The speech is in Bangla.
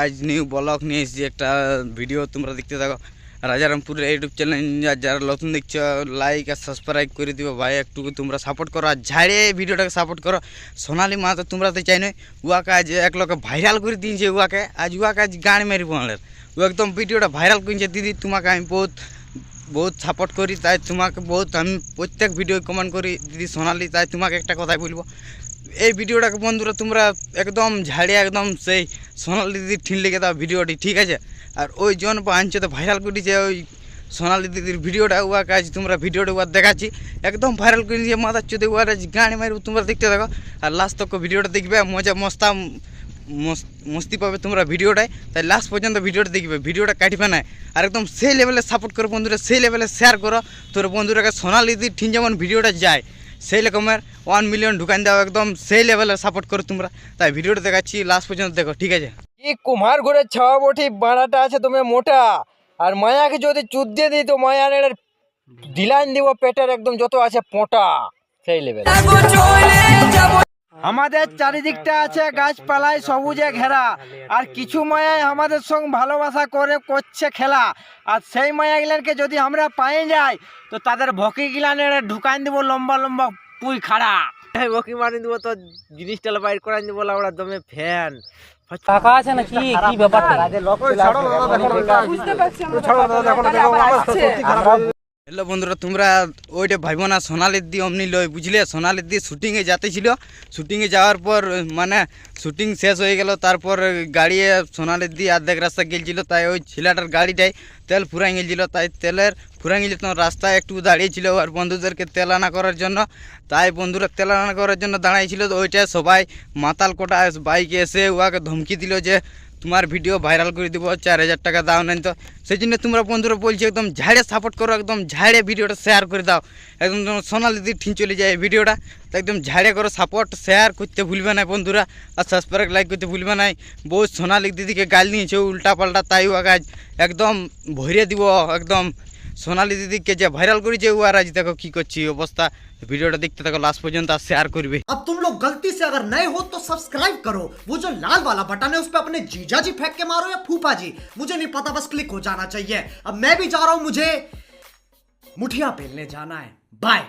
আজ নিউ ব্লগ নিয়ে এসেছি একটা ভিডিও, তোমরা দেখতে থাকো। রাজারামপুরের ইউটিউব চ্যানেল যারা নতুন দেখছো লাইক আর সাবস্ক্রাইব করে দিও ভাই, একটু তোমরা সাপোর্ট করো আর ঝাড়ে ভিডিওটাকে সাপোর্ট করো। সোনালি মা তো তোমরা তো চাই না, উয়াকে আজ এক লোক ভাইরাল করে দিয়েছে, উয়াকে আজ গান মেরি বাংলার ও একদম ভিডিওটা ভাইরাল করেছে। দিদি তোমাকে আমি বহুত সাপোর্ট করি, তাই তোমাকে আমি প্রত্যেক ভিডিও কমেন্ট করি দিদি সোনালি। তাই তোমাকে একটা কথাই বলবো, এই ভিডিওটাকে বন্ধুরা তোমরা একদম ঝাড়িয়ে একদম সেই সোনালি দিদির ঠিন লেগে দাও ভিডিওটি, ঠিক আছে? আর ওই জন আনছে তো ভাইরাল করেছে ওই সোনালি দিদির ভিডিওটা, উয়াকে আজ তোমরা ভিডিওটা উয়ার দেখাচ্ছি একদম ভাইরাল করে দিয়ে মাথার চোদে উয়ার আজ গান মারব, তোমরা দেখতে থাকো আর লাস্ট তক ভিডিওটা দেখবে, মজা মস্তি পাবে তোমরা ভিডিওটায়। তাই লাস্ট পর্যন্ত ভিডিওটা দেখবে, ভিডিওটা কাটবে না আর একদম সেই লেভেলে সাপোর্ট করো বন্ধুরা, সেই লেভেলে শেয়ার করো তোর বন্ধুরাকে। সোনালি দিদির ঠিন যেমন ভিডিওটা যায় সেই রকমের 1 মিলিয়ন ঢুকান দাও, একদম সেই লেভেলের সাপোর্ট করো তোমরা। তাই ভিডিওটা দেখাচ্ছি লাস্ট পর্যন্ত দেখো, ঠিক আছে? কি কুমার ঘরে ছাওয়া বটি বাড়াটা আছে তুমি মোটা, আর মায়াকে যদি চুদ দিয়ে দিই তো মায়ার ডিলাইন দিব পেটের একদম যত আছে পোটা, সেই লেভেল। আমাদের চারিদিকটা আছে গাছপালায় সবুজে ঘেরা, আর কিছু মায়ায় আমাদের সঙ্গে ভালোবাসা করছে খেলা। আর সেই মায়া গিলানকে যদি আমরা পাই যাই তো তাদের ভকি গিলানের ঢুকান দিব লম্বা লম্বা পুই খাড়া, ভকি মারি দিব তো জিনিসটা বাইর করে দিব আমরা দমে ফ্যান টাকা আছে না কি কি ব্যাপারটা বুঝতে পারছি আমরা। হ্যালো বন্ধুরা, তোমরা ওইটা ভাইব না, সোনালির দি অমনি লই বুঝলে। সোনালির দি শুটিংয়ে যাতেছিল, শুটিংয়ে যাওয়ার পর মানে শুটিং শেষ হয়ে গেল, তারপর গাড়ি সোনালির দি অর্ধেক রাস্তা গেলছিল, তাই ওই ছেলেটার গাড়িটাই তেল ফুরাই গেছিলো, তাই তেলের ফুরাই গেছিল তো রাস্তায় একটু দাঁড়িয়েছিল আর বন্ধুদেরকে তেল আনা করার জন্য। তাই বন্ধুরা তেল আনা করার জন্য দাঁড়াইছিল, তো ওইটা সবাই মাতাল কোটা বাইকে এসে উহাকে ধমকি দিল যে তোমার ভিডিও ভাইরাল করে দিব, 4000 টাকা দাও নেন। তো সেই জন্য তোমরা বন্ধুরা বলছি একদম ঝাড়ে সাপোর্ট করো, একদম ঝাড়ে ভিডিওটা শেয়ার করে দাও, একদম সোনালি দিদির ঠিন চলে যায় এই ভিডিওটা। তো একদম ঝাড়ে করো, সাপোর্ট শেয়ার করতে ভুলবে না বন্ধুরা, আর সাবস্ক্রাইব লাইক করতে ভুলবে না। বহুত সোনালি দিদিকে গাল নিয়েছে উল্টা পাল্টা, তাই ও আজ একদম ভরিয়ে দিব একদম সোনালি দিদিকে যে ভাইরাল করেছে ও। আর আজ দেখো কি করছি অবস্থা, ভিডিওটা দেখতে থাকো লাস্ট পর্যন্ত আর শেয়ার করবে। अब तुम लोग गलती से अगर नए हो तो सब्सक्राइब करो, वो जो लाल वाला बटन है उस पे अपने जीजा जी फेंक के मारो या फूफा जी, मुझे नहीं पता, बस क्लिक हो जाना चाहिए। अब मैं भी जा रहा हूं, मुझे मुठिया पेलने जाना है। बाय।